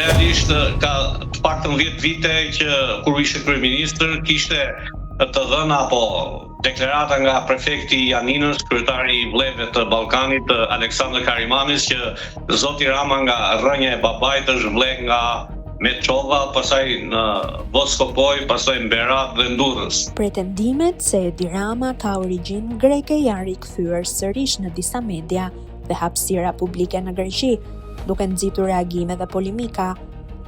realisht ka të paktën 10 vite që kur ishte kryeministër kishte të dhëna apo deklarata nga prefekti i Janinës, kryetari i vleve të Ballkanit, Aleksandr Karimanis, që zoti Rama nga rrënja e babait është vle nga Meçova, pastaj në Voskopoj, pastaj në Berat dhe Ndurrës. Pretendimet se Edi Rama ka origjinë greke janë rikthyer sërish në disa media dhe hapësira publike në Greqi, duke nxitur reagime dhe polemika.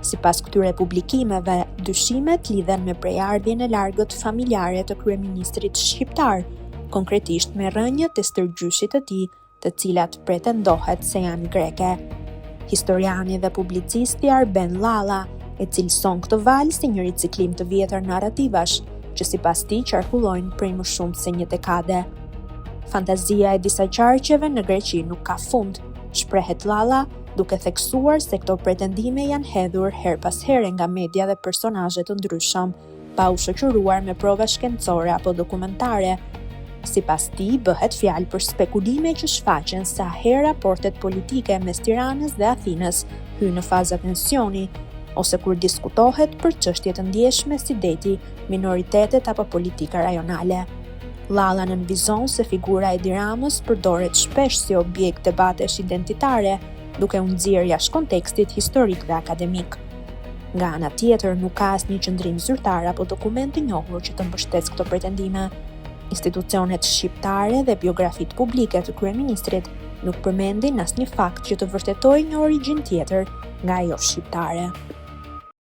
Sipas këtyre publikimeve, dyshimet lidhen me prejardhjen e largët familjare të kryeministrit shqiptar, konkretisht me rrënjët e stërgjyshit të tij, të cilat pretendohet se janë greke. Historiani dhe publicisti Arben Llalla e cilëson këtë valë si një riciklim të vjetër narrativash, që sipas tij qarkullojnë prej më shumë se një dekade. Fantazia e disa qarqeve në Greqi nuk ka fund, shprehet Llalla, duke theksuar se këto pretendime janë hedhur her pas here nga media dhe personazhe të ndryshëm, pa u shoqëruar me prova shkencore apo dokumentare. Sipas tij, bëhet fjalë për spekulime që shfaqen sa herë raportet politike mes Tiranës dhe Athinës hyjnë në faza tensioni, ose kur diskutohet për çështje të ndjeshme si deti, minoritetet apo politika rajonale. Llalla nënvizon se figura e Edi Ramës përdoret shpesh si objekt debatesh identitare, duke u nxjerrë jashtë kontekstit historik dhe akademik. Nga ana tjetër, nuk ka asnjë qendrim zyrtar apo dokument i njohur që të mbështesë këto pretendime. Institucionet shqiptare dhe biografitë publike të kryeministrit nuk përmendin asnjë fakt që të vërtetojë një origjinë tjetër nga ajo shqiptare.